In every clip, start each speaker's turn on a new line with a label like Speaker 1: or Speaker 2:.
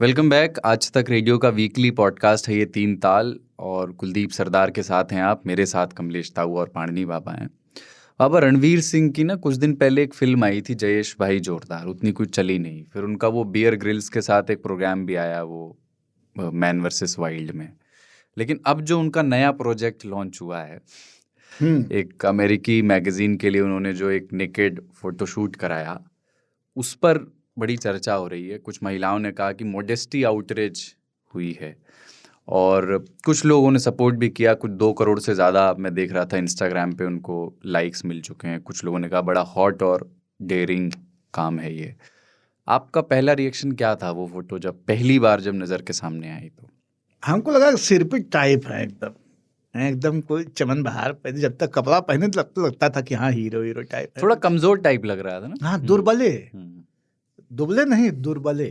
Speaker 1: Welcome back. आज तक radio का वीकली पॉडकास्ट है ये तीन ताल, और कुलदीप सरदार के साथ हैं आप, मेरे साथ कमलेश ताऊ और पाणनी बाबा हैं। बाबा, रणवीर सिंह की ना कुछ दिन पहले एक फिल्म आई थी जयेश भाई जोरदार, उतनी कुछ चली नहीं। फिर उनका वो बियर ग्रिल्स के साथ एक प्रोग्राम भी आया, वो मैन वर्सेस वाइल्ड में। लेकिन अब जो उनका नया प्रोजेक्ट लॉन्च हुआ है, एक अमेरिकी मैगजीन के लिए उन्होंने जो एक नेकेड फोटोशूट कराया, उस पर बड़ी चर्चा हो रही है। कुछ महिलाओं ने कहा कि मोडेस्टी आउटरेज हुई है, और कुछ लोगों ने सपोर्ट भी किया। कुछ 2 करोड़ से ज़्यादा मैं देख रहा था इंस्टाग्राम पे उनको लाइक्स मिल चुके हैं। कुछ लोगों ने कहा बड़ा हॉट और डेयरिंग काम है ये। आपका पहला रिएक्शन क्या था वो फोटो जब पहली बार जब नज़र के सामने आई? तो
Speaker 2: हमको लगा सिरपिट टाइप है एकदम कोई चमन बहार पहले, जब तक कपड़ा पहने तो लगता था कि हाँ हीरो टाइप है।
Speaker 1: थोड़ा कमजोर टाइप लग रहा था ना।
Speaker 2: हाँ, दुबले नहीं, दुर्बले।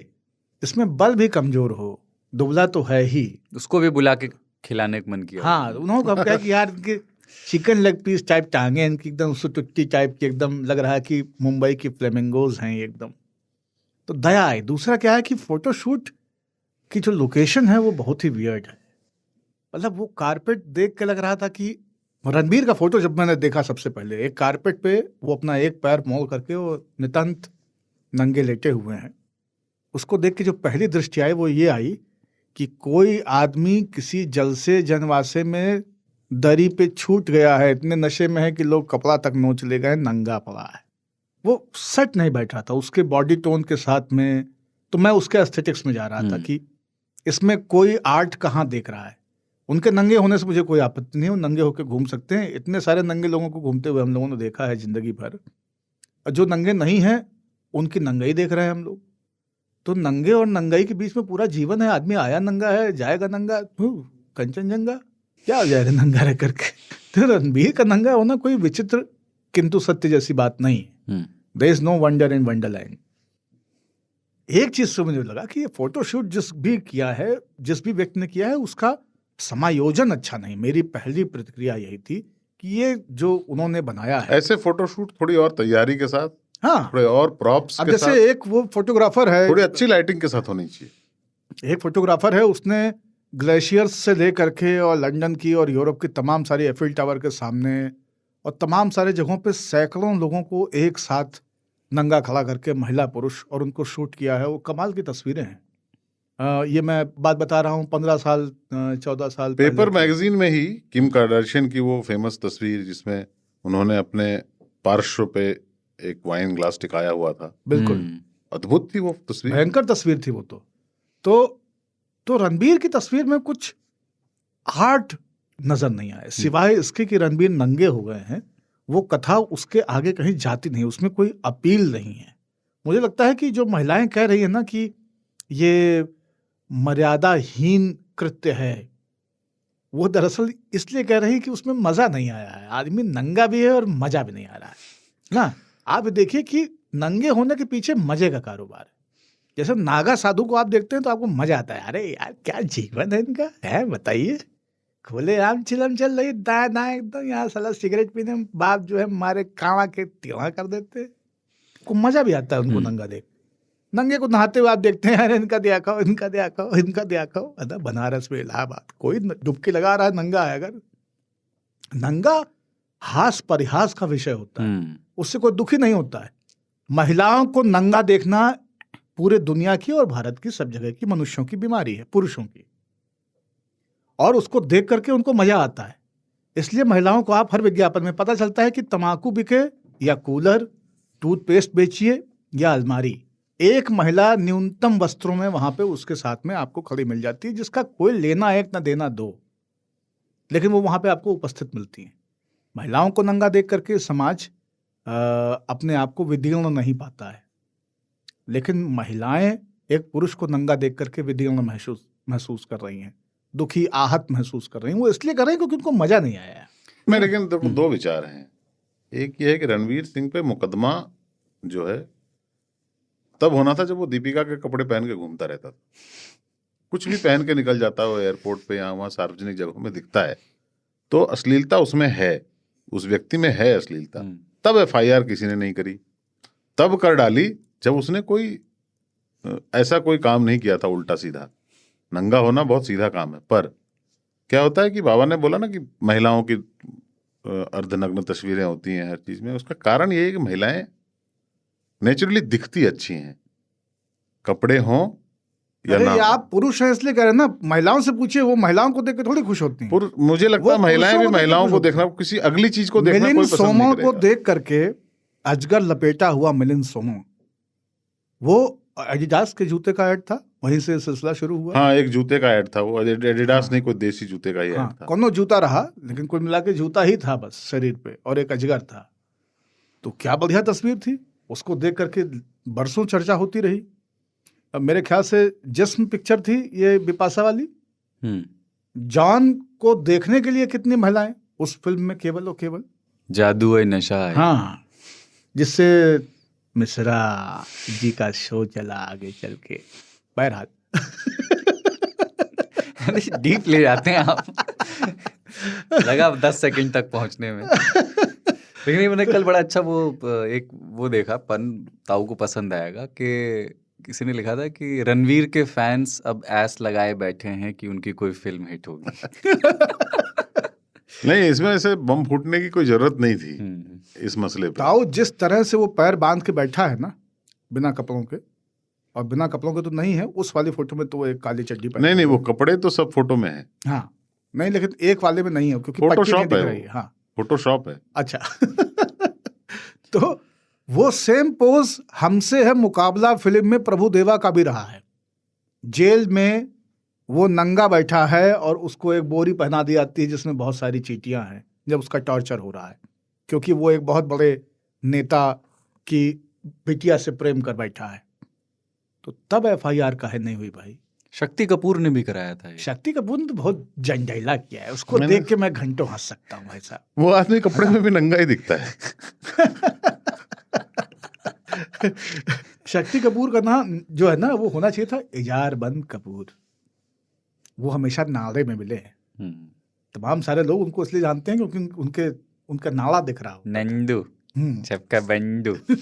Speaker 2: इसमें बल भी कमजोर हो, दुबला तो है ही।
Speaker 1: उसको भी बुला के खिलाने का मन किया।
Speaker 2: हाँ, उन्होंने कहा कि यार इनके चिकन लेग पीस टाइप टांगे इनकी एकदम सुटुट्टी टाइप की, एकदम लग रहा है कि मुंबई की फ्लेमिंगोज हैं एकदम। तो दया आई। दूसरा क्या है कि फोटोशूट की जो लोकेशन है वो बहुत ही वियर्ड है। मतलब वो कारपेट देख के लग रहा था कि रणबीर का फोटो जब मैंने देखा सबसे पहले, एक कारपेट पे वो अपना एक पैर मोड़ करके वो नितांत नंगे लेटे हुए हैं। उसको देख के जो पहली दृष्टि आई वो ये आई कि कोई आदमी किसी जलसे जनवासे में दरी पे छूट गया है, इतने नशे में है कि लोग कपड़ा तक नोच ले गए, नंगा पड़ा है। वो सेट नहीं बैठ रहा था उसके बॉडी टोन के साथ में। तो मैं उसके एस्थेटिक्स में जा रहा था कि इसमें कोई आर्ट कहाँ देख रहा है। उनके नंगे होने से मुझे कोई आपत्ति नहीं है, वो नंगे होकर घूम सकते हैं। इतने सारे नंगे लोगों को घूमते हुए हम लोगों ने देखा है जिंदगी भर, और जो नंगे नहीं हैं उनकी नंगाई देख रहे हैं हम लोग। तो नंगे और नंगाई के बीच में पूरा जीवन है। आदमी आया नंगा है, जाएगा नंगा। कंचनजंगा क्या हो जाएगा नंगा रह करके। तो रणबीर का नंगा होना कोई विचित्र किंतु सत्य जैसी बात नहीं है। There is no wonder in wonderland. एक चीज से मुझे लगा कि ये फोटोशूट जिस भी किया है, जिस भी व्यक्ति ने किया है, उसका समायोजन अच्छा नहीं। मेरी पहली प्रतिक्रिया यही थी कि ये जो उन्होंने बनाया है,
Speaker 3: ऐसे फोटोशूट थोड़ी और तैयारी के साथ,
Speaker 2: हाँ,
Speaker 3: थोड़े और प्रॉप्स
Speaker 2: अब
Speaker 3: के
Speaker 2: जैसे
Speaker 3: साथ,
Speaker 2: एक वो फोटोग्राफर है,
Speaker 3: थोड़ी अच्छी लाइटिंग के साथ होनी चाहिए।
Speaker 2: एक फोटोग्राफर है, उसने ग्लेशियर्स से लेकर के और लंदन की और यूरोप की तमाम सारी एफिल टावर के सामने और तमाम सारे जगहों पे सैकड़ों लोगों को एक साथ नंगा खड़ा करके, महिला पुरुष, और उनको शूट किया है। वो कमाल की तस्वीरें हैं। ये मैं बात बता रहा हूँ 15 साल 14 साल
Speaker 3: पेपर मैगजीन में ही किम कार्दाशियन की वो फेमस तस्वीर जिसमें उन्होंने अपने पार्श्व पे एक वाइन ग्लास टिकाया हुआ था,
Speaker 2: बिल्कुल
Speaker 3: अद्भुत थी वो तस्वीर,
Speaker 2: भयंकर तस्वीर थी वो। तो रणबीर की तस्वीर में कुछ आर्ट नजर नहीं आया, सिवाय इसके कि रणबीर नंगे हो गए हैं। वो कथा उसके आगे कहीं जाती नहीं, उसमें कोई अपील नहीं है। मुझे लगता है कि जो महिलाएं कह रही है ना कि ये मर्यादाहीन कृत्य है, वो दरअसल इसलिए कह रही है कि उसमें मजा नहीं आया है। आदमी नंगा भी है और मजा भी नहीं आ रहा है ना। आप देखिए कि नंगे होने के पीछे मजे का कारोबार है। जैसे नागा साधु को आप देखते हैं तो आपको मजा आता है, अरे यार क्या जीवन है इनका, है बताइए। खुले आम चिलम चल रही, दाएं दाएं एकदम, यहाँ साला सिगरेट पीने बाप जो है मारे कावा के तिवा कर देते। को मजा भी आता है उनको नंगा देख। नंगे को नहाते हुए आप देखते हैं, अरे इनका दिया खाओ, इनका दिया खाओ, इनका दिया खाओ। अरे बनारस में, इलाहाबाद, कोई डुबकी लगा रहा है नंगा है। अगर नंगा हास परिहास का विषय होता है, उससे कोई दुखी नहीं होता है। महिलाओं को नंगा देखना पूरे दुनिया की और भारत की सब जगह की मनुष्यों की बीमारी है, पुरुषों की, और उसको देख करके उनको मजा आता है। इसलिए महिलाओं को आप हर विज्ञापन में पता चलता है कि तंबाकू बिके या कूलर, टूथपेस्ट बेचिए या अलमारी, एक महिला न्यूनतम वस्त्रों में वहां पे उसके साथ में आपको खड़ी मिल जाती है, जिसका कोई लेना एक ना देना दो, लेकिन वो वहां पे आपको उपस्थित मिलती है। महिलाओं को नंगा देख करके समाज अपने आप को विदीर्ण नहीं पाता है, लेकिन महिलाएं एक पुरुष को नंगा देख करके विदीर्ण महसूस कर रही हैं, दुखी, आहत महसूस कर रही हैं। वो इसलिए कर रही हैं क्योंकि उनको मजा नहीं आया है।
Speaker 3: मैं लेकिन दो विचार हैं। एक ये है कि रणवीर सिंह पे मुकदमा जो है तब होना था जब वो दीपिका के कपड़े पहन के घूमता रहता था। कुछ भी पहन के निकल जाता हो एयरपोर्ट पे या वहाँ सार्वजनिक जगहों में दिखता है तो अश्लीलता उसमें है, उस व्यक्ति में है अश्लीलता। तब FIR किसी ने नहीं करी, तब कर डाली जब उसने कोई ऐसा कोई काम नहीं किया था उल्टा सीधा। नंगा होना बहुत सीधा काम है, पर क्या होता है कि बाबा ने बोला ना कि महिलाओं की अर्धनग्न तस्वीरें होती हैं हर चीज में, उसका कारण ये है कि महिलाएं नेचुरली दिखती अच्छी हैं, कपड़े हों या
Speaker 2: अरे
Speaker 3: ना
Speaker 2: ये
Speaker 3: हो।
Speaker 2: आप पुरुष हैं इसलिए कह रहे हैं ना, महिलाओं से पूछिए, वो महिलाओं को देख के थोड़ी खुश होती हैं।
Speaker 3: मुझे लगता
Speaker 2: वो
Speaker 3: है महिलाएं भी
Speaker 2: पुरुषों को देख के
Speaker 3: महिलाओं
Speaker 2: खुश
Speaker 3: को
Speaker 2: होती
Speaker 3: देखना, किसी अगली चीज को देखना
Speaker 2: मिलिंद
Speaker 3: कोई पसंद
Speaker 2: सोमो
Speaker 3: नहीं
Speaker 2: को
Speaker 3: करेगा।
Speaker 2: देख करके अजगर लपेटा हुआ मिलिंद सोमो, वो एडिडास के जूते का ऐड था, वहीं से सिलसिला शुरू हुआ।
Speaker 3: हाँ, एक जूते का ऐड था, वो एडिडास नहीं, कोई देसी जूते का ही ऐड
Speaker 2: हाँ,
Speaker 3: था।
Speaker 2: कोनो जूता रहा, लेकिन कुल मिला के जूता ही था बस शरीर पे, और एक अजगर था। तो क्या बढ़िया तस्वीर थी, उसको देख करके बरसों चर्चा होती रही। अब मेरे ख्याल से जिस्म पिक्चर थी ये बिपाशा वाली, जॉन को देखने के लिए कितनी महिलाएं उस फिल्म में, केवल और केवल
Speaker 1: जादू है, नशा है।
Speaker 2: हाँ, जिससे मिश्रा जी का शो चला आगे चल के। बहरहाल
Speaker 1: डीप ले जाते हैं आप। लगा 10 सेकंड तक पहुंचने में। लेकिन मैंने कल बड़ा अच्छा एक वो देखा, पन ताऊ को पसंद आएगा, कि किसी ने लिखा था कि रणवीर के फैंस अब ऐस लगाए बैठे हैं कि उनकी कोई फिल्म हिट होगी।
Speaker 3: नहीं, इसमें ऐसे बम फूटने की कोई जरूरत नहीं थी इस मसले पे।
Speaker 2: ताऊ जिस तरह से वो पैर बांध के बैठा है ना, बिना कपड़ों के, और बिना कपड़ों के तो नहीं है उस वाली फोटो में, तो वो एक काली चड्डी पहने।
Speaker 3: नहीं, वो कपड़े तो सब फोटो में है।
Speaker 2: हाँ, नहीं, लेकिन एक वाले में नहीं है क्योंकि पट्टी नहीं
Speaker 3: फोटोशॉप
Speaker 2: दिख
Speaker 3: है
Speaker 2: रही है।
Speaker 3: वो।
Speaker 2: हाँ,
Speaker 3: फोटोशॉप है।
Speaker 2: अच्छा। तो वो सेम पोज हमसे है मुकाबला फिल्म में प्रभु देवा का भी रहा है। जेल में वो नंगा बैठा है और उसको एक बोरी पहना दी जाती है जिसमें बहुत सारी चींटियां हैं, जब उसका टॉर्चर हो रहा है, क्योंकि वो एक बहुत बड़े नेता की बिटिया से प्रेम कर बैठा है। तो तब FIR काहे नहीं हुई भाई?
Speaker 1: शक्ति कपूर ने भी कराया था ये।
Speaker 2: शक्ति कपूर ने तो बहुत जंजाइला किया है, उसको
Speaker 3: मैंने-
Speaker 2: देख के मैं घंटों हंस सकता हूँ भाई साहब।
Speaker 3: वो आदमी कपड़े में भी नंगा ही दिखता है।
Speaker 2: शक्ति कपूर का नाम जो है ना, वो होना चाहिए था एजारबंद कपूर। वो हमेशा नाले में मिले हैं। तमाम सारे लोग उनको इसलिए जानते हैं क्योंकि उनका नाला दिख रहा हो।
Speaker 1: नंदू
Speaker 2: हम्म।
Speaker 1: सबका बंदू।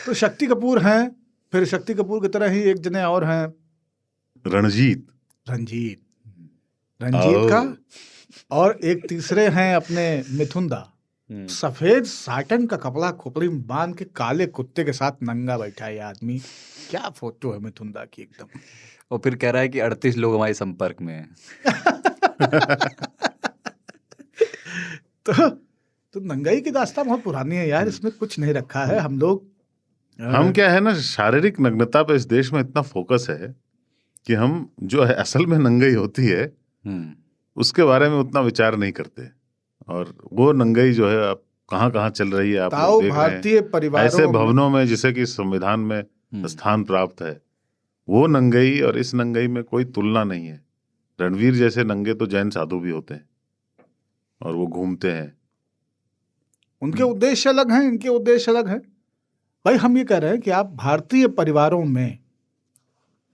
Speaker 2: तो शक्ति कपूर हैं, फिर शक्ति कपूर की तरह ही एक जने और हैं,
Speaker 3: रणजीत
Speaker 2: रंजीत
Speaker 3: ओ।
Speaker 2: का, और एक तीसरे हैं अपने मिथुन दा। सफेद साटन का कपड़ा खोपड़ी में बांध के काले कुत्ते के साथ नंगा बैठा है ये आदमी। क्या फोटो है मिथुन दा की एकदम।
Speaker 1: और फिर कह रहा है कि 38 लोग हमारे संपर्क में हैं।
Speaker 2: तो नंगाई की दास्तां बहुत पुरानी है यार, इसमें कुछ नहीं रखा है। हम लोग
Speaker 3: हम क्या है ना, शारीरिक नग्नता पे इस देश में इतना फोकस है कि हम जो है असल में नंगाई होती है उसके बारे में उतना विचार नहीं करते। और वो नंगाई जो है अब कहाँ चल रही है आप
Speaker 2: ताऊ
Speaker 3: लोग देख रहे हैं।
Speaker 2: भारतीय परिवारों
Speaker 3: ऐसे
Speaker 2: में-
Speaker 3: भवनों में जिसे कि संविधान में स्थान प्राप्त है, वो नंगाई और इस नंगाई में कोई तुलना नहीं है। रणवीर जैसे नंगे तो जैन साधु भी होते हैं और वो घूमते हैं।
Speaker 2: उनके उद्देश्य अलग हैं, इनके उद्देश्य अलग हैं। भाई हम ये कह रहे हैं कि आप भारतीय परिवारों में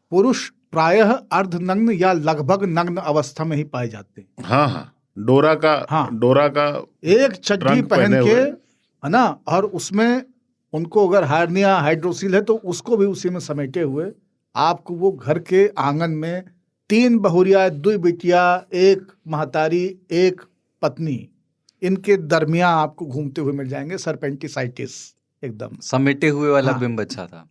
Speaker 2: पुरुष प्रायः अर्धनग्न या लगभग नग्न अवस्था में ही पाए जाते हैं।
Speaker 3: हाँ, डोरा का
Speaker 2: एक चड्डी
Speaker 3: ट्रंक
Speaker 2: पहन
Speaker 3: पहने
Speaker 2: के,
Speaker 3: हुए।
Speaker 2: है ना, और उसमें उनको अगर हार्निया हाइड्रोसील है तो उसको भी उसी में समेटे हुए आपको वो घर के आंगन में 3 बहुरिया, 2 बिटिया, 1 महतारी, 1 पत्नी, इनके दरमियान आपको घूमते हुए मिल जाएंगे। सरपेंटिसाइटिस एकदम
Speaker 1: समेटे हुए वाला
Speaker 2: हाँ।
Speaker 1: बिंब अच्छा था।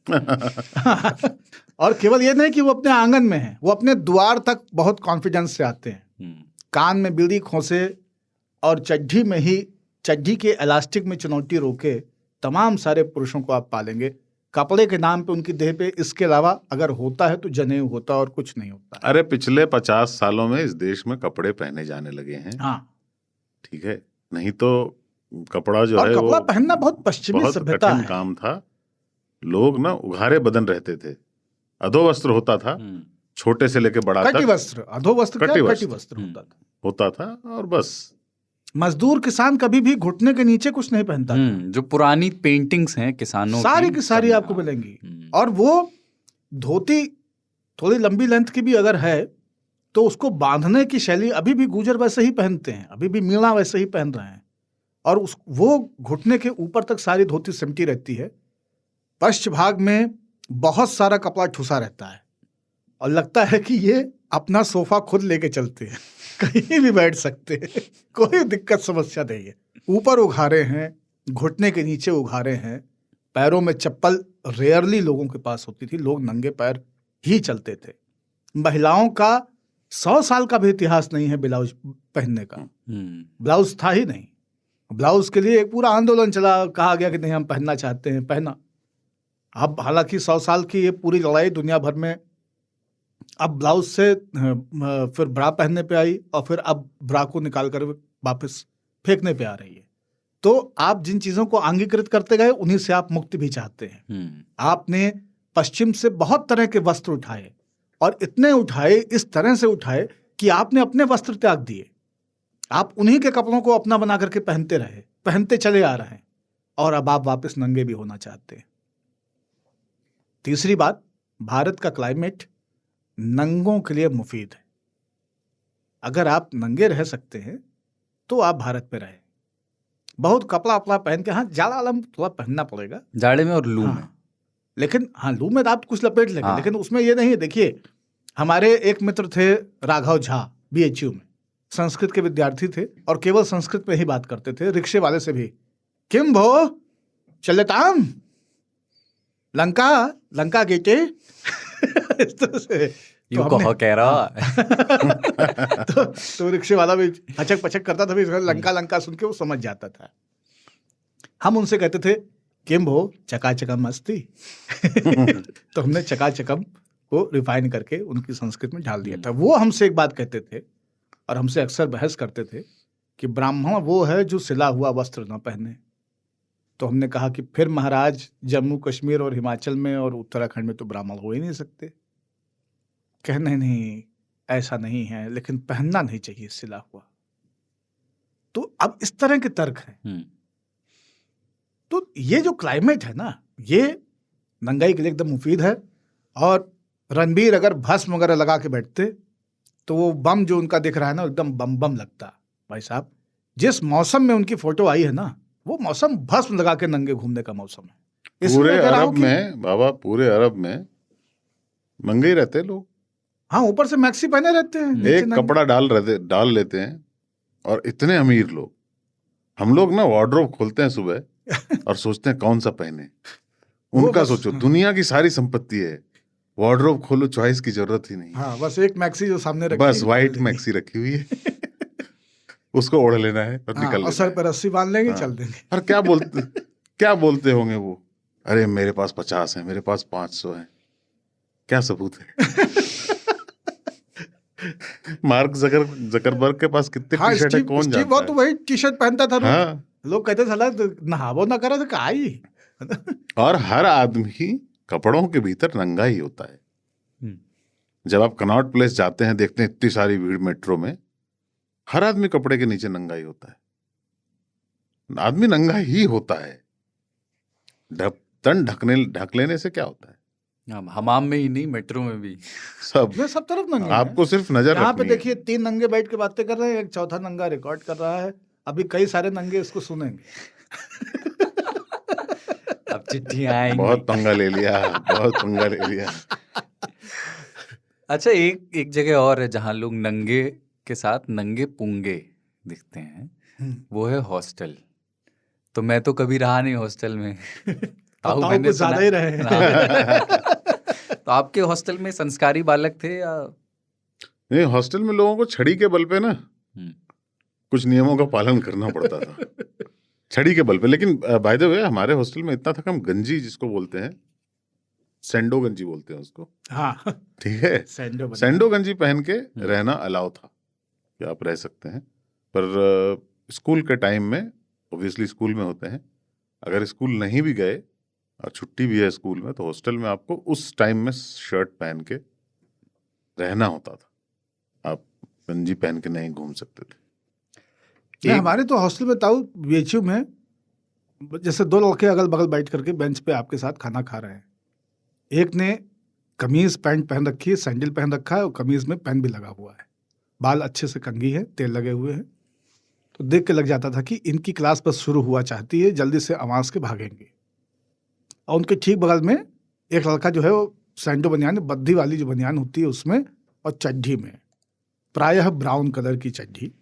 Speaker 2: और केवल ये नहीं कि वो अपने आंगन में है, वो अपने द्वार तक बहुत कॉन्फिडेंस से आते हैं। कान में बीड़ी खोसे और चड्ढी में ही, चड्ढी के इलास्टिक में चुनौती रोके तमाम सारे पुरुषों को आप पालेंगे। कपड़े के नाम पे उनकी देह पे इसके अलावा अगर होता है तो जनेऊ होता और कुछ नहीं होता।
Speaker 3: अरे पिछले 50 सालों में इस देश में कपड़े पहने जाने लगे हैं।
Speaker 2: हाँ,
Speaker 3: ठीक है, नहीं तो कपड़ा जो
Speaker 2: और
Speaker 3: है
Speaker 2: कपड़ा
Speaker 3: वो
Speaker 2: पहनना बहुत पश्चिमी
Speaker 3: बहुत
Speaker 2: सभ्यता
Speaker 3: कठिन
Speaker 2: है।
Speaker 3: काम था। लोग ना उघारे बदन रहते थे, अधोवस्त्र होता था, छोटे से लेके बड़ा
Speaker 2: कटी
Speaker 3: तक
Speaker 2: वस्त्र, अधोवस्त्र क्या,
Speaker 3: कटी
Speaker 2: कटी
Speaker 3: वस्त्र।
Speaker 2: वस्त्र होता था।
Speaker 3: और बस।
Speaker 2: मजदूर किसान कभी भी घुटने के नीचे कुछ नहीं पहनता था।
Speaker 1: जो पुरानी पेंटिंग्स हैं किसानों
Speaker 2: सारी की सारी
Speaker 1: सब
Speaker 2: आपको
Speaker 1: में।
Speaker 2: मिलेंगी। और वो धोती थोड़ी लंबी लेंथ की भी अगर है तो उसको बांधने की शैली अभी भी गुजर वैसे ही पहनते हैं, अभी भी मीणा वैसे ही पहन रहे हैं। और वो घुटने के ऊपर तक सारी धोती सिमटी रहती है। पश्च भाग में बहुत सारा कपड़ा ठुसा रहता है और लगता है कि ये अपना सोफा खुद लेके चलते हैं, कहीं भी बैठ सकते हैं, कोई दिक्कत समस्या नहीं है। ऊपर उघारे हैं, घुटने के नीचे उघारे हैं, पैरों में चप्पल रेयरली लोगों के पास होती थी, लोग नंगे पैर ही चलते थे। महिलाओं का 100 साल का भी इतिहास नहीं है ब्लाउज पहनने का। ब्लाउज था ही नहीं, ब्लाउज के लिए एक पूरा आंदोलन चला, कहा गया कि नहीं हम पहनना चाहते हैं, पहना। अब हालांकि 100 साल की ये पूरी लड़ाई दुनिया भर में अब ब्लाउज से फिर ब्रा पहनने पे आई और फिर अब ब्रा को निकाल कर वापस फेंकने पे आ रही है। तो आप जिन चीजों को अंगीकृत करते गए उन्हीं से आप मुक्ति भी चाहते हैं। आपने पश्चिम से बहुत तरह के वस्त्र उठाए और इतने उठाए, इस तरह से उठाए कि आपने अपने वस्त्र त्याग दिए। आप उन्हीं के कपड़ों को अपना बना करके पहनते रहे, पहनते चले आ रहे हैं और अब आप वापस नंगे भी होना चाहते हैं। तीसरी बात, भारत का क्लाइमेट नंगों के लिए मुफीद है। अगर आप नंगे रह सकते हैं तो आप भारत में रहे। बहुत कपड़ा अपना पहन के, हाँ जाड़ा आलम थोड़ा पहनना पड़ेगा
Speaker 1: जाड़े में और लू में,
Speaker 2: लेकिन हाँ लू में आप कुछ लपेट लेंगे,
Speaker 1: हाँ।
Speaker 2: लेकिन उसमें ये नहीं है। देखिए हमारे एक मित्र थे राघव झा, BHU में संस्कृत के विद्यार्थी थे और केवल संस्कृत में ही बात करते थे। रिक्शे वाले से भी किम भो चलताम लंका लंका गेटे इस तरह से
Speaker 1: यू कहो कह रहा
Speaker 2: तो रिक्शे वाला भी हचक पचक करता था, भी लंका लंका सुन के वो समझ जाता था। हम उनसे कहते थे किम भो चकाचकम मस्ती तो हमने चकाचकम को रिफाइन करके उनकी संस्कृत में ढाल दिया था। वो हमसे एक बात कहते थे और हमसे अक्सर बहस करते थे कि ब्राह्मण वो है जो सिला हुआ वस्त्र न पहने। तो हमने कहा कि फिर महाराज जम्मू कश्मीर और हिमाचल में और उत्तराखंड में तो ब्राह्मण हो ही नहीं सकते। कहने नहीं, ऐसा नहीं है, लेकिन पहनना नहीं चाहिए सिला हुआ। तो अब इस तरह के तर्क हैं। तो ये जो क्लाइमेट है ना, ये नंगाई के लिए एकदम मुफीद है। और रणबीर अगर भस्म वगैरह लगा के बैठते तो वो बम जो उनका दिख रहा है ना, एकदम बम बम लगता। भाई साहब, जिस मौसम में उनकी फोटो आई है ना, वो मौसम भस्म लगा के नंगे घूमने का मौसम है।
Speaker 3: पूरे अरब में बाबा, पूरे अरब में नंगे ही रहते लोग।
Speaker 2: हाँ, ऊपर से मैक्सी पहने रहते हैं,
Speaker 3: एक कपड़ा डाल लेते हैं। और इतने अमीर लोग, हम लोग ना वार्डरोब खोलते हैं सुबह और सोचते हैं कौन सा पहने। उनका सोचो, दुनिया की सारी संपत्ति है, वार्डरोब खोलो, चॉइस की जरूरत ही नहीं।
Speaker 2: हाँ, बस एक मैक्सी जो सामने रखी,
Speaker 3: बस वाइट मैक्सी रखी हुई है उसको ओढ़ लेना है और निकल लेना है।
Speaker 2: सर पर रस्सी बांध लेंगे, चल देंगे।
Speaker 3: और क्या बोलते होंगे वो, अरे मेरे पास 50 है, मेरे पास 500 है, क्या सबूत है? मार्क जकरबर्ग के पास कितने टी शर्ट है, कौन जानता
Speaker 2: वो तो वही टी शर्ट पहनता था।
Speaker 3: हाँ।
Speaker 2: लोग कहते साला नहावो ना करा तो का ही।
Speaker 3: और हर आदमी कपड़ों के भीतर नंगा ही होता है। जब आप कनॉट प्लेस जाते हैं, देखते हैं इतनी सारी भीड़ मेट्रो में, हर आदमी कपड़े के नीचे नंगा ही होता है। आदमी नंगा ही होता है। तन ढक लेने से क्या होता है?
Speaker 1: हमाम में ही नहीं, मेट्रो में भी
Speaker 3: सब
Speaker 2: तरफ नंगे।
Speaker 3: आपको सिर्फ नजर
Speaker 2: यहाँ पे
Speaker 3: रखनी है।
Speaker 2: देखिए 3 नंगे बैठ के बातें कर रहे हैं, एक चौथा नंगा रिकॉर्ड कर रहा है। अभी कई सारे नंगे इसको सुनेंगे।
Speaker 1: अब चिट्ठियां आएंगी।
Speaker 3: बहुत पंगा ले लिया।
Speaker 1: अच्छा, एक जगह और है जहां लोग नंगे के साथ नंगे पुंगे दिखते हैं, वो है हॉस्टल। तो मैं तो कभी रहा नहीं हॉस्टल में।
Speaker 2: ताऊ कुछ ज्यादा ही रहे
Speaker 1: हैं। तो आपके हॉस्टल में संस्कारी बालक थे या
Speaker 3: नहीं? हॉस्टल में लोगों को छड़ी के बल पे ना कुछ नियमों का पालन करना पड़ता था, छड़ी के बल पे। लेकिन बाय द वे, हमारे हॉस्टल में इतना था कि हम गंजी, जिसको बोलते हैं सैंडो गंजी बोलते हैं उसको,
Speaker 2: हाँ
Speaker 3: ठीक है, सैंडो गंजी पहन के रहना अलाउ था कि आप रह सकते हैं। पर स्कूल के टाइम में, ऑब्वियसली स्कूल में होते हैं, अगर स्कूल नहीं भी गए और छुट्टी भी है स्कूल में, तो हॉस्टल में आपको उस टाइम में शर्ट पहन के रहना होता था। आप गंजी पहन के नहीं घूम सकते थे।
Speaker 2: हमारे तो हॉस्टल में ताऊ BHU में जैसे 2 लड़के अगल बगल बैठ करके बेंच पे आपके साथ खाना खा रहे हैं। एक ने कमीज पैंट पहन रखी है, सैंडल पहन रखा है और कमीज में पेन भी लगा हुआ है, बाल अच्छे से कंघी है, तेल लगे हुए हैं। तो देख के लग जाता था कि इनकी क्लास बस शुरू हुआ चाहती है, जल्दी से आवाज के भागेंगे। और उनके ठीक बगल में एक लड़का जो है वो सैंडो बनियान, बद्धी वाली जो बनियान होती है उसमें, और चड्ढी में, प्रायः ब्राउन कलर की चड्ढी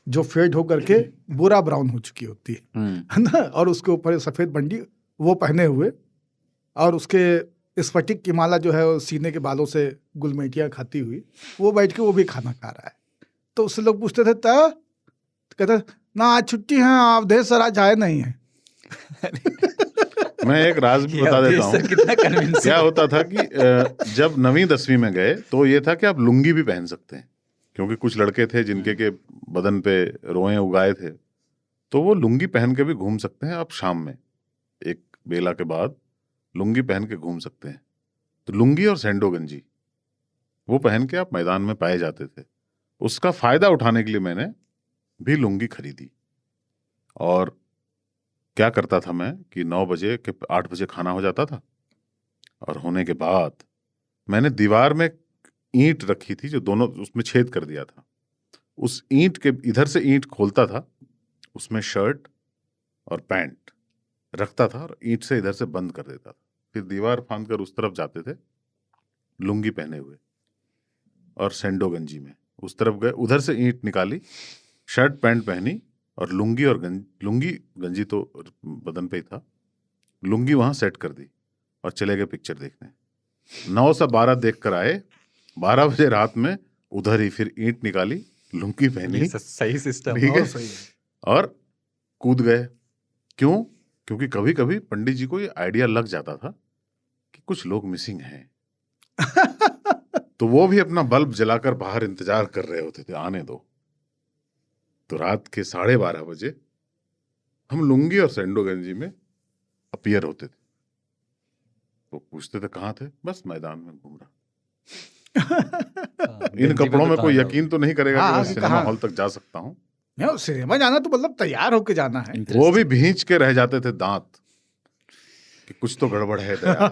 Speaker 2: जो फेड होकर के बुरा ब्राउन हो चुकी होती है ना, और उसके ऊपर सफेद बंडी वो पहने हुए, और उसके स्फटिक की माला जो है वो सीने के बालों से गुलमेटियाँ खाती हुई वो बैठ के वो भी खाना खा रहा है। तो उससे लोग पूछते थे कहते ना आज छुट्टी है, आप ढेर सारा जाए नहीं है।
Speaker 3: मैं एक राज भी बता देता हूँ।
Speaker 1: कितना convincing।
Speaker 3: क्या होता था कि जब 9वीं 10वीं में गए तो ये था कि आप लुंगी भी पहन सकते हैं, क्योंकि कुछ लड़के थे जिनके के बदन पे रोएं उगाए थे, तो वो लुंगी पहन के भी घूम सकते हैं। आप शाम में एक बेला के बाद लुंगी पहन के घूम सकते हैं। तो लुंगी और सैंडो गंजी वो पहन के आप मैदान में पाए जाते थे। उसका फायदा उठाने के लिए मैंने भी लुंगी खरीदी, और क्या करता था मैं कि 9 बजे के 8 बजे खाना हो जाता था, और होने के बाद मैंने दीवार में ईंट रखी थी जो दोनों उसमें छेद कर दिया था। उस ईंट के इधर से ईंट खोलता था, उसमें शर्ट और पैंट रखता था और ईंट से इधर से बंद कर देता था। फिर दीवार फांद कर उस तरफ जाते थे लुंगी पहने हुए और सैंडो गंजी में, उस तरफ गए, उधर से ईंट निकाली, शर्ट पैंट पहनी और लुंगी और लुंगी गंजी तो बदन पे ही था, लुंगी वहां सेट कर दी और चले गए पिक्चर देखने। 9 से 12 देख कर आए, 12 बजे रात में उधर ही फिर ईंट निकाली, लुंगी पहनी,
Speaker 1: सही सिस्टम,
Speaker 3: ठीक है,
Speaker 2: सही है।
Speaker 3: और कूद गए। क्यों? क्योंकि कभी कभी पंडित जी को ये आइडिया लग जाता था कि कुछ लोग मिसिंग हैं तो वो भी अपना बल्ब जलाकर बाहर इंतजार कर रहे होते थे, आने दो। तो रात के 12:30 बजे हम लुंगी और सैंडो गंजी में अपीयर होते थे। तो पूछते थे कहाँ थे? बस मैदान में घूम रहा। इन कपड़ों में कोई यकीन तो नहीं करेगा कि मैं सिनेमा हॉल तक जा सकता हूँ।
Speaker 2: नहीं, सिनेमा जाना तो मतलब तैयार होके जाना है।
Speaker 3: वो भी भींच के रह जाते थे दांत कि कुछ तो गड़बड़ है दया।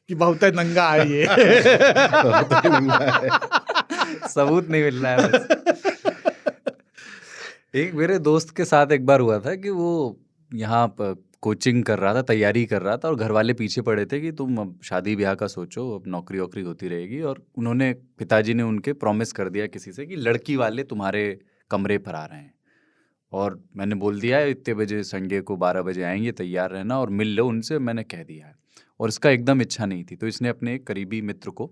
Speaker 2: कि बहुत नंगा है ये।
Speaker 1: सबूत नहीं मिल रहा है बस। एक मेरे दोस्त के साथ एक बार हुआ था कि वो यहाँ कोचिंग कर रहा था, तैयारी कर रहा था, और घर वाले पीछे पड़े थे कि तुम अब शादी ब्याह का सोचो, अब नौकरी वोकरी होती रहेगी। और उन्होंने, पिताजी ने उनके प्रॉमिस कर दिया किसी से कि लड़की वाले तुम्हारे कमरे पर आ रहे हैं, और मैंने बोल दिया है इतने बजे संडे को 12 बजे आएंगे, तैयार रहना और मिल लो उनसे, मैंने कह दिया है। और इसका एकदम इच्छा नहीं थी, तो इसने अपने एक करीबी मित्र को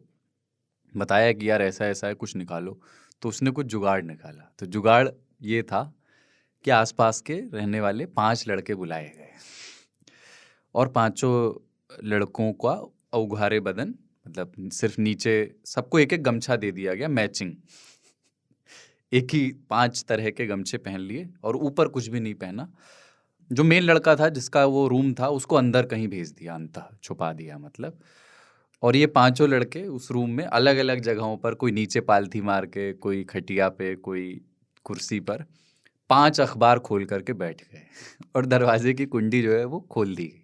Speaker 1: बताया कि यार ऐसा ऐसा है, कुछ निकालो। तो उसने कुछ जुगाड़ निकाला। तो जुगाड़ ये था कि आसपास के रहने वाले 5 लड़के बुलाए गए, और 5 लड़कों का अवघारे बदन, मतलब सिर्फ नीचे सबको एक एक गमछा दे दिया गया, मैचिंग, एक ही 5 तरह के गमछे पहन लिए, और ऊपर कुछ भी नहीं पहना। जो मेन लड़का था जिसका वो रूम था उसको अंदर कहीं भेज दिया, अंतः छुपा दिया मतलब। और ये 5 लड़के उस रूम में अलग अलग जगहों पर, कोई नीचे पालथी मार के, कोई खटिया पे, कोई कुर्सी पर, 5 अखबार खोल करके बैठ गए और दरवाजे की कुंडी जो है वो खोल दी गई।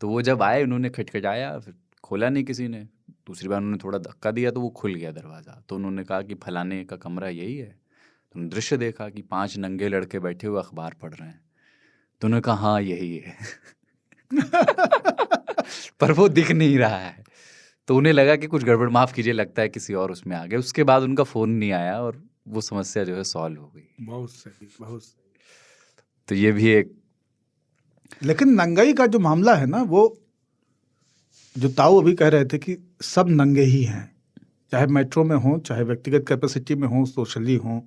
Speaker 1: तो वो जब आए, उन्होंने खटखटाया, फिर खोला नहीं किसी ने। दूसरी बार उन्होंने थोड़ा धक्का दिया तो वो खुल गया दरवाज़ा। तो उन्होंने कहा कि फलाने का कमरा यही है। तो उन्होंने दृश्य देखा कि 5 नंगे लड़के बैठे हुए अखबार पढ़ रहे हैं। तो उन्होंने कहा हाँ यही है पर वो दिख नहीं रहा है। तो उन्हें लगा कि कुछ गड़बड़, माफ़ कीजिए, लगता है किसी और उसमें आ गए। उसके बाद उनका फ़ोन नहीं आया और वो समस्या जो है सॉल्व हो गई।
Speaker 2: बहुत सही, बहुत सही।
Speaker 1: तो ये भी एक,
Speaker 2: लेकिन नंगाई का जो मामला है ना, वो जो ताऊ अभी कह रहे थे कि सब नंगे ही हैं, चाहे मेट्रो में हो, चाहे व्यक्तिगत कैपेसिटी में हो, सोशली हो,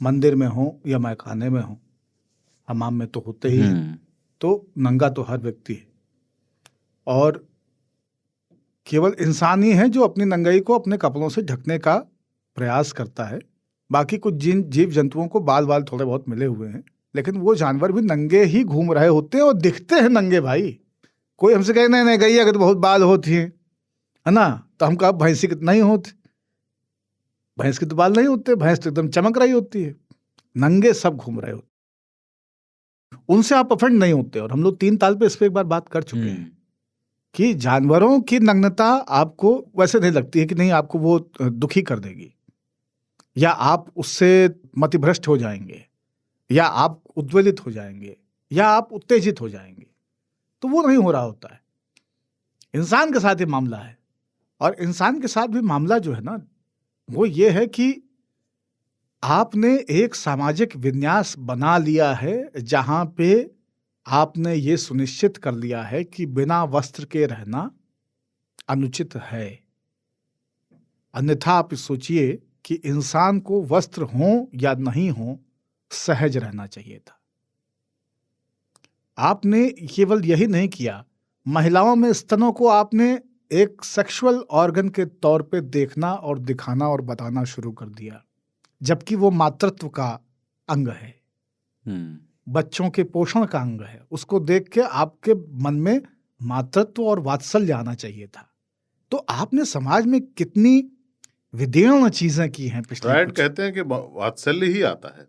Speaker 2: मंदिर में हो या मैखाने में हो, हमाम में तो होते ही हैं। तो नंगा तो हर व्यक्ति है, और केवल इंसान ही है जो अपनी नंगाई को अपने कपड़ों से ढकने का प्रयास करता है। बाकी कुछ जीव जंतुओं को बाल बाल थोड़े बहुत मिले हुए हैं, लेकिन वो जानवर भी नंगे ही घूम रहे होते हैं और दिखते हैं नंगे। भाई कोई हमसे कहे नहीं गैया के तो बहुत बाल होती हैं, है ना, तो हम कहा भैंसी के नहीं होते, भैंस के तो बाल नहीं होते, भैंस तो एकदम चमक रही होती है। नंगे सब घूम रहे होते, उनसे आप अफेंड नहीं होते। और हम लोग 3 ताल पे इस पे एक बार बात कर चुके हैं कि जानवरों की नग्नता आपको वैसे नहीं लगती है कि नहीं आपको वो दुखी कर देगी, या आप उससे मतिभ्रष्ट हो जाएंगे, या आप उद्वेलित हो जाएंगे, या आप उत्तेजित हो जाएंगे। तो वो नहीं हो रहा होता है। इंसान के साथ ही मामला है। और इंसान के साथ भी मामला जो है ना, वो ये है कि आपने एक सामाजिक विन्यास बना लिया है जहां पे आपने ये सुनिश्चित कर लिया है कि बिना वस्त्र के रहना अनुचित है। अन्यथा आप सोचिए कि इंसान को वस्त्र हो या नहीं हो, सहज रहना चाहिए था। आपने केवल यही नहीं किया, महिलाओं में स्तनों को आपने एक सेक्सुअल ऑर्गन के तौर पे देखना और दिखाना और बताना शुरू कर दिया, जबकि वो मातृत्व का अंग है, बच्चों के पोषण का अंग है। उसको देख के आपके मन में मातृत्व और वात्सल्य आना चाहिए था। तो आपने समाज में कितनी विदीर्ण चीजें की हैं पिछले
Speaker 3: फ्रायड
Speaker 2: कुछ-
Speaker 3: कहते हैं कि वात्सल्य ही आता है,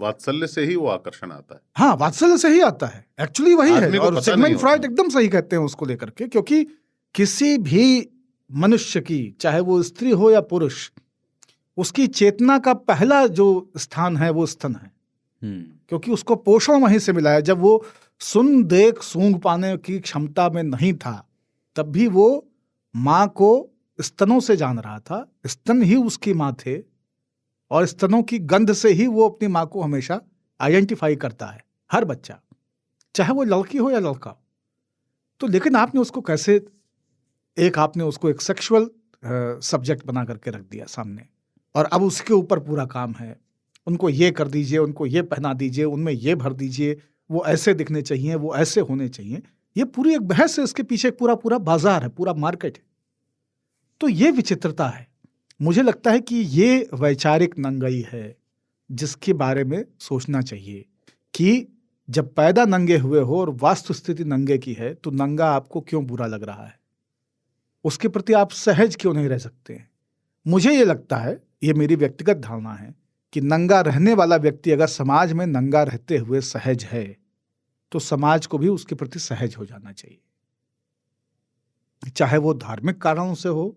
Speaker 3: वात्सल्य से ही वो आकर्षण आता है।
Speaker 2: हाँ, वात्सल्य से ही आता है, एक्चुअली वही है।
Speaker 3: आदमी को
Speaker 2: और
Speaker 3: पता
Speaker 2: सिगमंड
Speaker 3: नहीं
Speaker 2: फ्रायड
Speaker 3: होता।
Speaker 2: एकदम सही कहते हैं उसको लेकर के, क्योंकि किसी भी मनुष्य की, चाहे वो स्त्री हो या पुरुष, उसकी चेतना का पहला जो स्थान है वो स्तन है, क्योंकि उसको पोषण वहीं से मिला है। जब वो सुन देख सूंघ पाने की क्षमता में नहीं था, तब भी वो माँ को स्तनों से जान रहा था। स्तन ही उसकी माँ थे और स्तनों की गंध से ही वो अपनी माँ को हमेशा आइडेंटिफाई करता है, हर बच्चा, चाहे वो लड़की हो या लड़का। तो लेकिन आपने उसको कैसे आपने उसको एक सेक्सुअल सब्जेक्ट बना करके रख दिया सामने, और अब उसके ऊपर पूरा काम है। उनको ये कर दीजिए, उनको ये पहना दीजिए, उनमें ये भर दीजिए, वो ऐसे दिखने चाहिए, वो ऐसे होने चाहिए। ये पूरी एक बहस है, इसके पीछे पूरा बाजार है, पूरा मार्केट है। तो ये विचित्रता है। मुझे लगता है कि ये वैचारिक नंगाई है जिसके बारे में सोचना चाहिए कि जब पैदा नंगे हुए हो और वास्तु स्थिति नंगे की है, तो नंगा आपको क्यों बुरा लग रहा है, उसके प्रति आप सहज क्यों नहीं रह सकते हैं। मुझे ये लगता है, ये मेरी व्यक्तिगत धारणा है, कि नंगा रहने वाला व्यक्ति अगर समाज में नंगा रहते हुए सहज है, तो समाज को भी उसके प्रति सहज हो जाना चाहिए। चाहे वो धार्मिक कारणों से हो,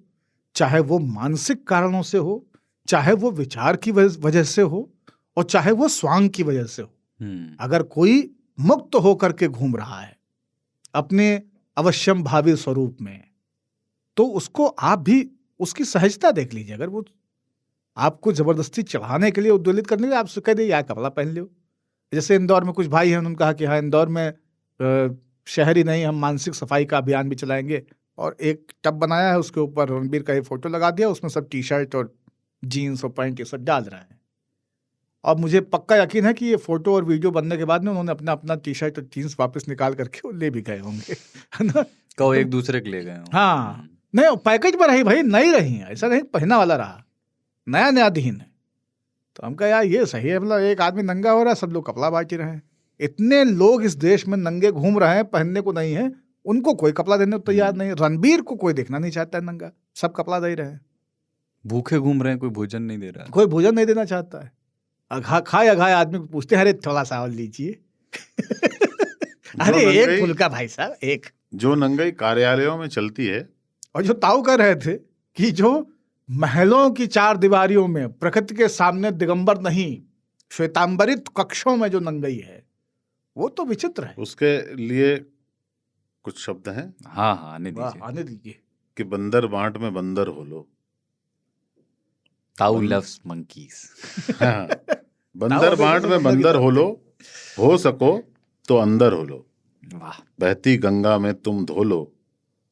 Speaker 2: चाहे वो मानसिक कारणों से हो, चाहे वो विचार की वजह से हो, और चाहे वो स्वांग की वजह से हो। अगर कोई मुक्त होकर के घूम रहा है अपने अवश्यम भावी स्वरूप में, तो उसको आप भी उसकी सहजता देख लीजिए। अगर वो आपको जबरदस्ती चढ़ाने के लिए, उद्वेलित करने के लिए, आप कह दे यार कपड़ा पहन लो। जैसे इंदौर में कुछ भाई हैं, उन्होंने कहा कि हाँ, इंदौर में शहर ही नहीं, हम मानसिक सफाई का अभियान भी चलाएंगे, और एक टब बनाया है, उसके ऊपर रणबीर का ही फोटो लगा दिया, उसमें सब टी शर्ट और जीन्स और पैंट ये सब डाल रहे हैं। और मुझे पक्का यकीन है कि ये फोटो और वीडियो बनने के बाद में उन्होंने अपना टी शर्ट और जीन्स वापस निकाल करके वो ले भी गए होंगे, है ना।
Speaker 1: कहो एक दूसरे के ले गए हों।
Speaker 2: हाँ, नहीं पैकेज में रही भाई, नई रही, ऐसा नहीं पहना वाला रहा, नया नया दीन है। तो हम कहा यार ये सही है, मतलब एक आदमी नंगा हो रहा है, सब लोग कपड़ा बांट रहे हैं। इतने लोग इस देश में नंगे घूम रहे हैं, पहनने को नहीं है, उनको कोई कपड़ा देने को तैयार नहीं। रणबीर को कोई देखना नहीं चाहता है नंगा, सब कपड़ा दे रहे हैं।
Speaker 1: भूखे घूम रहे हैं, कोई भोजन नहीं दे रहा।
Speaker 2: कोई भोजन नहीं देना चाहता है। खाए अघाए आदमी को पूछते हैं, अरे थोड़ा सा और लीजिए। अरे एक फुल्का भाई साहब, एक।
Speaker 3: जो नंगाई कार्यालयों में चलती है,
Speaker 2: और जो ताऊ कह रहे थे कि जो महलों की चार दीवारियों में प्रकृति के सामने दिगंबर नहीं, श्वेतांबरित कक्षों में जो नंगाई है, वो तो विचित्र है।
Speaker 3: उसके लिए कुछ शब्द हैं।
Speaker 1: हाँ हाँ, आने
Speaker 2: दीजिए।
Speaker 3: कि बंदर बांट में बंदर हो लो।
Speaker 1: ताऊ लव्स मंकीज।
Speaker 3: हाँ, बंदर बांट में बंदर हो सको तो अंदर हो लो।
Speaker 1: वाह।
Speaker 3: बहती गंगा में तुम धो लो,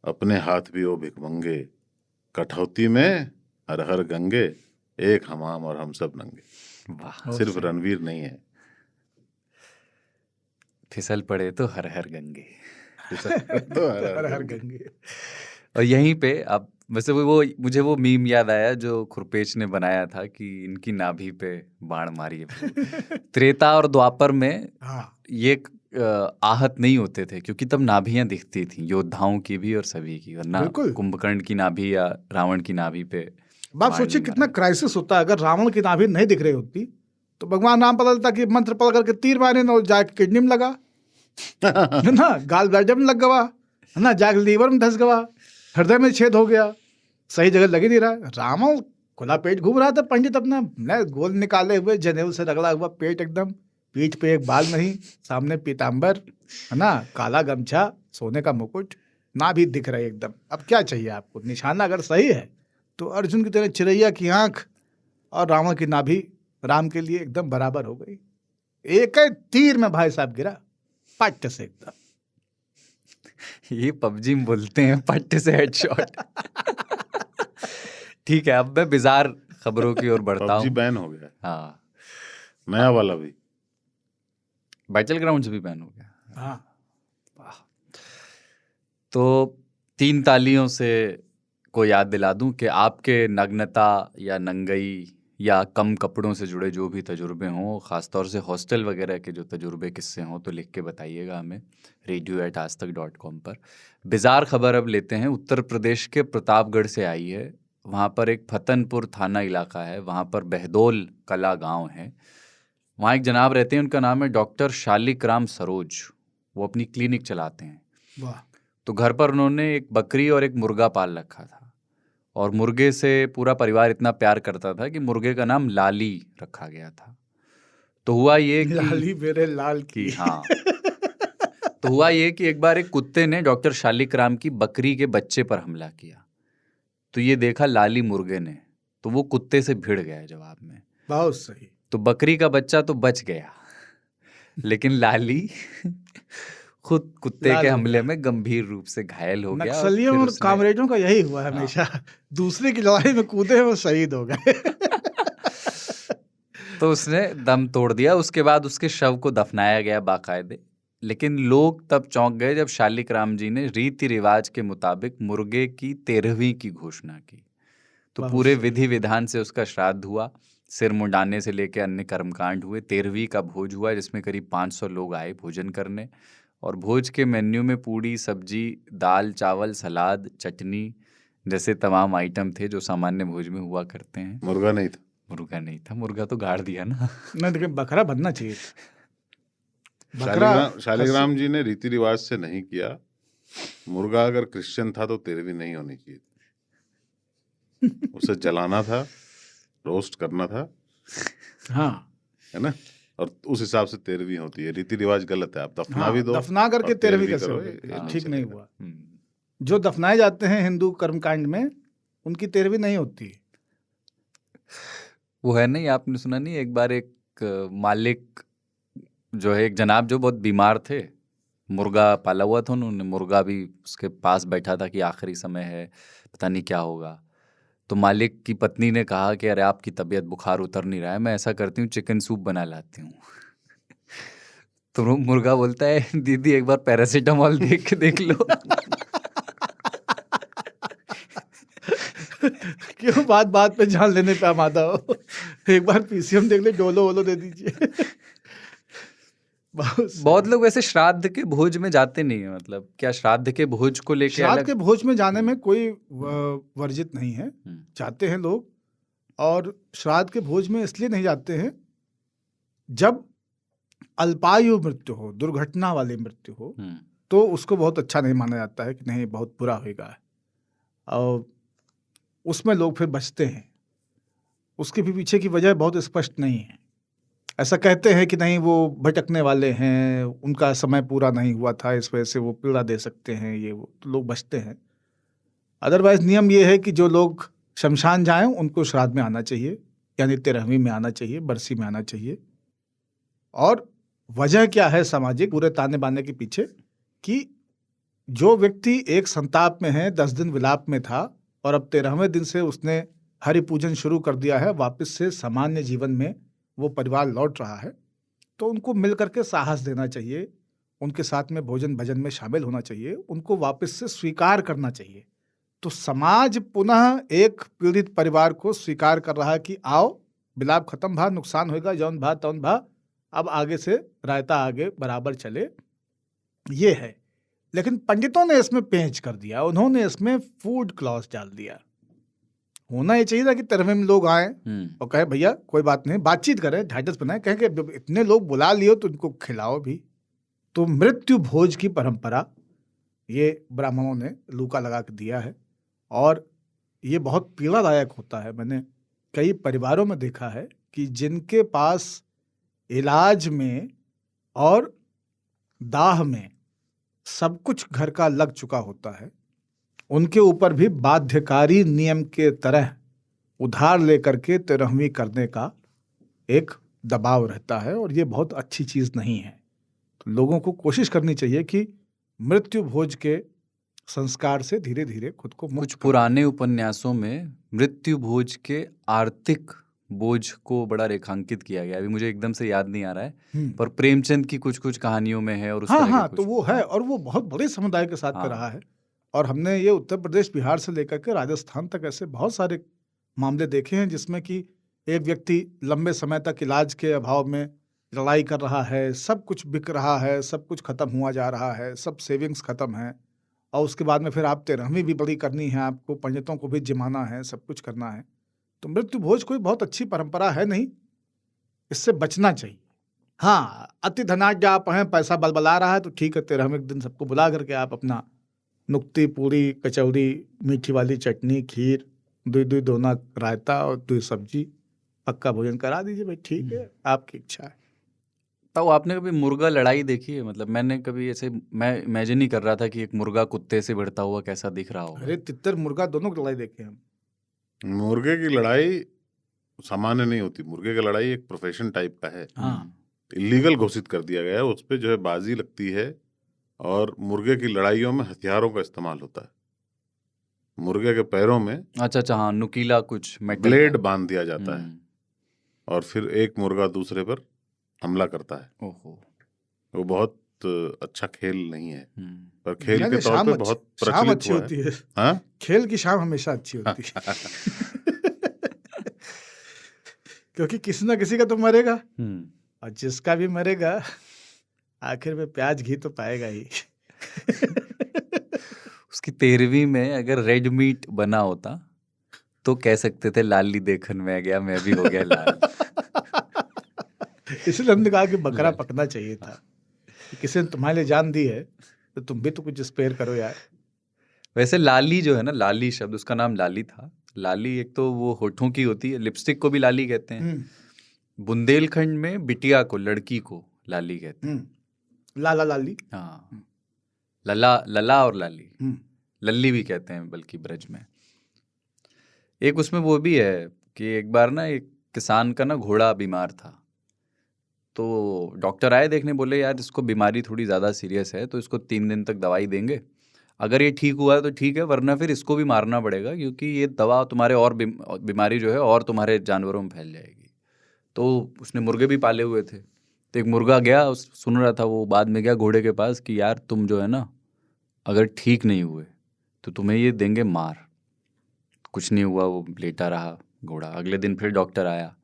Speaker 3: अपने हाथ भी ओ भिखमंगे, कठौती में हर हर गंगे, एक हमाम और हम सब नंगे।
Speaker 1: वाह।
Speaker 3: सिर्फ रणवीर नहीं है,
Speaker 1: फिसल पड़े तो हर हर गंगे।
Speaker 3: तो
Speaker 2: हर हर गंगे।
Speaker 1: और यहीं पे अब वैसे वो मुझे वो मीम याद आया जो खुरपेच ने बनाया था कि इनकी नाभि पे बाण मारिए। त्रेता और द्वापर में ये आहत नहीं होते थे, क्योंकि तब नाभियां दिखती थी, योद्धाओं की भी और सभी की, वरना कुंभकर्ण की नाभि या रावण की नाभि पे।
Speaker 2: बात सोचिए कितना क्राइसिस होता है। अगर रावण की नाभि नहीं दिख रही होती तो भगवान राम पता चलता कि मंत्र पढ़ करके तीर मारे ना, जाके किडनी में लगा, है ना, गाल ब्लैडर में लग गवा, है ना, जाके लीवर में धंस गवा, हृदय में छेद हो गया, सही जगह लग ही नहीं रहा। रावण खुला पेट घूम रहा था, पंडित अपना गोल निकाले हुए, जनेऊ से रगड़ा हुआ पेट, एकदम पीठ पे एक बाल नहीं, सामने पीताम्बर, है ना, काला गमछा, सोने का मुकुट, नाभि दिख रही एकदम। अब क्या चाहिए आपको? निशाना अगर सही है तो अर्जुन की तरह चिरैया की आंख और रावण की नाभि राम के लिए एकदम बराबर हो गई। एक ही तीर में भाई साहब गिरा पट से एकदम।
Speaker 1: ये पबजी में बोलते हैं पट्टे से हेडशॉट। ठीक है, अब मैं बिजार खबरों की ओर बढ़ता
Speaker 3: पबजी
Speaker 1: हूँ।
Speaker 3: बैन हो गया,
Speaker 1: हाँ,
Speaker 3: नया वाला भी।
Speaker 1: बैटल ग्राउंड्स भी बैन हो गया।
Speaker 2: हाँ,
Speaker 1: तो 3 तालियों से को याद दिला दूं कि आपके नग्नता या नंगई या कम कपड़ों से जुड़े जो भी तजुर्बे हों, ख़ासतौर से हॉस्टल वगैरह के जो तजुर्बे किस्से हों, तो लिख के बताइएगा हमें radio@aajtak.com पर। बिजार खबर अब लेते हैं। उत्तर प्रदेश के प्रतापगढ़ से आई है। वहाँ पर एक फतनपुर थाना इलाका है, वहाँ पर बहदोल कला गांव है। वहाँ एक जनाब रहते हैं, उनका नाम है डॉक्टर शालिक राम सरोज। वो अपनी क्लिनिक चलाते हैं।
Speaker 2: वाह,
Speaker 1: तो घर पर उन्होंने एक बकरी और एक मुर्गा पाल रखा था, और मुर्गे से पूरा परिवार इतना प्यार करता था कि मुर्गे का नाम लाली रखा गया था। तो हुआ ये
Speaker 2: लाली मेरे लाल की।
Speaker 1: हाँ, तो हुआ ये कि एक बार एक कुत्ते ने डॉक्टर शालिक राम की बकरी के बच्चे पर हमला किया। तो ये देखा लाली मुर्गे ने, तो वो कुत्ते से भिड़ गया जवाब में।
Speaker 2: बहुत सही।
Speaker 1: तो बकरी का बच्चा तो बच गया, लेकिन लाली खुद कुत्ते के
Speaker 2: लाल हो
Speaker 1: हमले
Speaker 2: गया।
Speaker 1: में गंभीर रूप से घायल हो गया।
Speaker 2: नक्सलियों
Speaker 1: फिर
Speaker 2: और
Speaker 1: उसने-
Speaker 2: कामरेडों का यही हुआ है हमेशा। दूसरे की लड़ाई में कूदे वो शहीद हो गए।
Speaker 1: तो उसने दम तोड़ दिया। उसके बाद उसके शव को दफनाया गया बाकायदे। लेकिन लोग तब चौंक गए जब शालिक राम जी ने रीति रिवाज के मुताबिक मुर्गे की 13वीं की घोषणा की। तो
Speaker 2: बहुत
Speaker 1: पूरे
Speaker 2: सही।
Speaker 1: विधि विधान से उसका श्राद्ध हुआ, सिर मुंडाने से लेकर अन्य कर्मकांड हुए। 13वीं का भोज हुआ जिसमें करीब 500 लोग आए भोजन करने। और भोज के मेन्यू में पूड़ी, सब्जी, दाल, चावल, सलाद, चटनी जैसे तमाम आइटम थे जो सामान्य भोज में हुआ करते हैं।
Speaker 3: मुर्गा नहीं था।
Speaker 1: मुर्गा नहीं था, मुर्गा तो गाड़ दिया ना।
Speaker 2: नहीं, लेकिन बकरा बनना चाहिए था। बकरा
Speaker 3: शालिग्राम जी ने रीति रिवाज से नहीं किया। मुर्गा अगर क्रिश्चियन था तो 13वीं नहीं होनी चाहिए थी। उसे जलाना था, रोस्ट करना था,
Speaker 2: हाँ,
Speaker 3: है ना। और उस हिसाब से 13वीं होती है। रीति रिवाज गलत है। आप दफना भी दो,
Speaker 2: दफना करके
Speaker 3: और
Speaker 2: 13वीं
Speaker 3: 13वीं
Speaker 2: कैसे
Speaker 3: करो,
Speaker 2: हो
Speaker 3: ये
Speaker 2: गई?
Speaker 3: नहीं
Speaker 2: ठीक नहीं
Speaker 3: चलेगा।
Speaker 2: हुआ। जो दफनाए जाते हैं हिंदू कर्मकांड में, उनकी 13वीं नहीं होती।
Speaker 1: वो है नहीं, आपने सुना नहीं, एक बार एक मालिक जो है, एक जनाब जो बहुत बीमार थे, मुर्गा पाला हुआ था उन्होंने, मुर्गा भी उसके पास बैठा था कि आखिरी समय है, पता नहीं क्या होगा। तो मालिक की पत्नी ने कहा कि अरे आपकी तबीयत, बुखार उतर नहीं रहा है, मैं ऐसा करती हूँ चिकन सूप बना लाती हूँ। तो वो मुर्गा बोलता है दीदी एक बार पैरासीटामॉल देख के देख लो।
Speaker 2: क्यों बात बात पे जान लेने पे आमादा हो? एक बार पीसीएम देख ले, डोलो वोलो दे दीजिए।
Speaker 1: बहुत लोग वैसे श्राद्ध के भोज में जाते नहीं है। मतलब क्या श्राद्ध के भोज को लेके
Speaker 2: श्राद्ध
Speaker 1: अलग?
Speaker 2: के भोज में जाने में कोई वर्जित नहीं है, जाते हैं लोग। और श्राद्ध के भोज में इसलिए नहीं जाते हैं, जब अल्पायु मृत्यु हो, दुर्घटना वाली मृत्यु हो, तो उसको बहुत अच्छा नहीं माना जाता है कि नहीं बहुत बुरा होगा, और उसमें लोग फिर बचते हैं। उसके भी पीछे की वजह बहुत स्पष्ट नहीं है। ऐसा कहते हैं कि नहीं वो भटकने वाले हैं, उनका समय पूरा नहीं हुआ था, इस वजह से वो पीड़ा दे सकते हैं, ये वो, तो लोग बचते हैं। अदरवाइज नियम ये है कि जो लोग शमशान जाएं उनको श्राद्ध में आना चाहिए, यानी 13वीं में आना चाहिए, बरसी में आना चाहिए। और वजह क्या है सामाजिक पूरे ताने बाने के पीछे, कि जो व्यक्ति एक संताप में है, 10 दिन विलाप में था, और अब 13वें दिन से उसने हरि पूजन शुरू कर दिया है, वापस से सामान्य जीवन में वो परिवार लौट रहा है, तो उनको मिल करके साहस देना चाहिए, उनके साथ में भोजन भजन में शामिल होना चाहिए, उनको वापस से स्वीकार करना चाहिए। तो समाज पुनः एक पीड़ित परिवार को स्वीकार कर रहा है कि आओ, विलाप खत्म भा, नुकसान होगा, जौन भा तौन भा, अब आगे से रायता आगे बराबर चले, ये है। लेकिन पंडितों ने इसमें पेंच कर दिया, उन्होंने इसमें फूड क्लॉज डाल दिया। होना ये चाहिए था कि 13वें में लोग आए और कहे भैया कोई बात नहीं, बातचीत करें, ढाढ़स बनाए, कहें कि इतने लोग बुला लियो तो उनको खिलाओ भी। तो मृत्यु भोज की परंपरा ये ब्राह्मणों ने लूका लगा के दिया है, और ये बहुत पीड़ादायक होता है। मैंने कई परिवारों में देखा है कि जिनके पास इलाज में और दाह में सब कुछ घर का लग चुका होता है, उनके ऊपर भी बाध्यकारी नियम के तरह उधार लेकर के 13वीं करने का एक दबाव रहता है, और ये बहुत अच्छी चीज नहीं है। तो लोगों को कोशिश करनी चाहिए कि मृत्यु भोज के संस्कार से धीरे धीरे खुद को
Speaker 1: कुछ
Speaker 2: मुक्त
Speaker 1: पुराने उपन्यासों में मृत्यु भोज के आर्थिक बोझ को बड़ा रेखांकित किया गया। अभी मुझे एकदम से याद नहीं आ रहा है, पर प्रेमचंद की कुछ कुछ कहानियों में है और उस तरह के
Speaker 2: हाँ,
Speaker 1: कुछ।
Speaker 2: तो वो है, और वो बहुत बड़े समुदाय के साथ में रहा है। और हमने ये उत्तर प्रदेश, बिहार से लेकर के राजस्थान तक ऐसे बहुत सारे मामले देखे हैं जिसमें कि एक व्यक्ति लंबे समय तक इलाज के अभाव में लड़ाई कर रहा है, सब कुछ बिक रहा है, सब कुछ खत्म हुआ जा रहा है, सब सेविंग्स खत्म है, और उसके बाद में फिर आप 13वीं भी बड़ी करनी है, आपको पंडितों को भी जिमाना है, सब कुछ करना है। तो मृत्यु भोज कोई बहुत अच्छी परंपरा है नहीं, इससे बचना चाहिए। हाँ, अति धनाढ्य आप हैं, पैसा बलबला रहा है तो ठीक है, 13वें दिन सबको बुला करके आप अपना नुक्ती, पूरी, कचौड़ी, मीठी वाली चटनी, खीर, दूध दोना, रायता और 2 सब्जी, पक्का भोजन करा दीजिए भाई, ठीक है, आपकी इच्छा है।
Speaker 1: तो आपने कभी मुर्गा लड़ाई देखी है? मतलब मैंने कभी ऐसे, मैं इमेजिन नहीं कर रहा था कि एक मुर्गा कुत्ते से भिड़ता हुआ कैसा दिख रहा होगा।
Speaker 2: अरे तितर मुर्गा दोनों की लड़ाई देखे हम।
Speaker 3: मुर्गे की लड़ाई सामान्य नहीं होती, मुर्गे की लड़ाई एक प्रोफेशन टाइप का है,
Speaker 2: हाँ,
Speaker 3: इलीगल घोषित कर दिया गया है। उस पे जो है बाजी लगती है, और मुर्गे की लड़ाइयों में हथियारों का इस्तेमाल होता है। मुर्गे के पैरों में
Speaker 1: अच्छा, हाँ, नुकीला कुछ मेटल
Speaker 3: ब्लेड
Speaker 1: का।
Speaker 3: बांध दिया जाता है, और फिर एक मुर्गा दूसरे पर हमला करता है।
Speaker 1: ओहो।
Speaker 3: वो बहुत अच्छा खेल नहीं है, पर खेल
Speaker 2: नहीं,
Speaker 3: के
Speaker 2: नहीं,
Speaker 3: तौर
Speaker 2: शाम
Speaker 3: पे
Speaker 2: अच्छी-
Speaker 3: बहुत
Speaker 2: शाम
Speaker 3: प्रचलित
Speaker 2: अच्छी
Speaker 3: हुआ
Speaker 2: होती
Speaker 3: है।
Speaker 2: है।
Speaker 3: हाँ,
Speaker 2: खेल की शाम हमेशा अच्छी होती है क्योंकि किसी ना किसी का तो मरेगा, और जिसका भी मरेगा आखिर में प्याज घी तो पाएगा ही
Speaker 1: उसकी 13वीं में अगर रेड मीट बना होता तो कह सकते थे लाली देखन में गया, मैं भी हो गया लाल।
Speaker 2: इसलिए हमने कहा कि बकरा पकना चाहिए था, कि किसी ने तुम्हारे लिए जान दी है तो तुम भी तो कुछ स्पेयर करो यार।
Speaker 1: वैसे लाली जो है ना, लाली शब्द, उसका नाम लाली था। लाली एक तो वो होठों की होती है, लिपस्टिक को भी लाली कहते हैं। बुंदेलखंड में बिटिया को, लड़की को लाली कहते हैं।
Speaker 2: लाला लाली,
Speaker 1: हाँ, लला और लाली, लल्ली भी कहते हैं बल्कि ब्रज में। एक उसमें वो भी है कि एक बार ना एक किसान का ना घोड़ा बीमार था, तो डॉक्टर आए देखने, बोले यार इसको बीमारी थोड़ी ज़्यादा सीरियस है, तो इसको 3 दिन तक दवाई देंगे, अगर ये ठीक हुआ तो ठीक है, वरना फिर इसको भी मारना पड़ेगा, क्योंकि ये दवा तुम्हारे और बीमारी जो है और तुम्हारे जानवरों में फैल जाएगी। तो उसने मुर्गे भी पाले हुए थे, तो एक मुर्गा गया, सुन रहा था वो, बाद में गया घोड़े के पास कि यार तुम जो है ना, अगर ठीक नहीं हुए तो तुम्हें ये देंगे मार। कुछ नहीं हुआ, वो लेटा रहा घोड़ा। अगले दिन फिर डॉक्टर आया,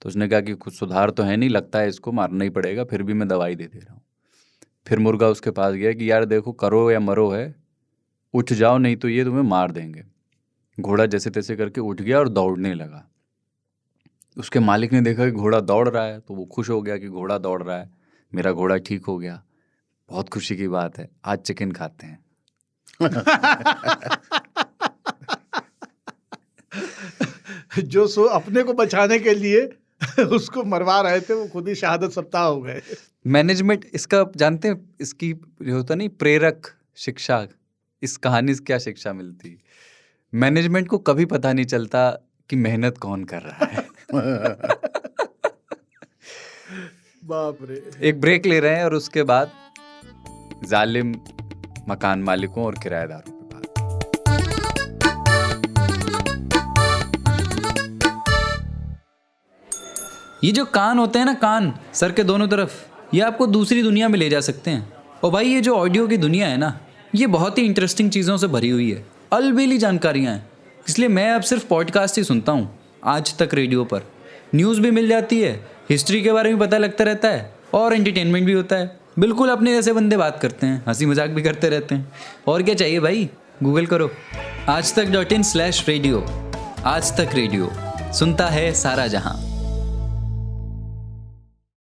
Speaker 1: तो उसने कहा कि कुछ सुधार तो है नहीं, लगता है इसको मारना ही पड़ेगा, फिर भी मैं दवाई दे रहा हूँ। फिर मुर्गा उसके पास गया कि यार देखो, करो या मरो है, उठ जाओ नहीं तो ये तुम्हें मार देंगे। घोड़ा जैसे तैसे करके उठ गया और दौड़ने लगा। उसके मालिक ने देखा कि घोड़ा दौड़ रहा है, तो वो खुश हो गया कि घोड़ा दौड़ रहा है, मेरा घोड़ा ठीक हो गया, बहुत खुशी की बात है, आज चिकन खाते हैं।
Speaker 2: जो सो अपने को बचाने के लिए उसको मरवा रहे थे, वो खुद ही शहादत सप्ताह हो गए।
Speaker 1: मैनेजमेंट इसका जानते हैं, इसकी जो होता नहीं प्रेरक शिक्षा, इस कहानी से क्या शिक्षा मिलती? मैनेजमेंट को कभी पता नहीं चलता कि मेहनत कौन कर रहा है।
Speaker 2: बाप रे।
Speaker 1: एक ब्रेक ले रहे हैं और उसके बाद जालिम मकान मालिकों और किराएदारों के बात। ये जो कान होते हैं ना, कान सर के दोनों तरफ, ये आपको दूसरी दुनिया में ले जा सकते हैं। और भाई ये जो ऑडियो की दुनिया है ना, ये बहुत ही इंटरेस्टिंग चीज़ों से भरी हुई है, अलबेली जानकारियाँ हैं। इसलिए मैं अब सिर्फ पॉडकास्ट ही सुनता हूँ। आज तक रेडियो पर न्यूज़ भी मिल जाती है, हिस्ट्री के बारे में पता लगता रहता है, और एंटरटेनमेंट भी होता है। बिल्कुल अपने जैसे बंदे बात करते हैं, हंसी मजाक भी करते रहते हैं। और क्या चाहिए भाई, गूगल करो aajtak.in/radio। आज तक रेडियो, सुनता है सारा जहां।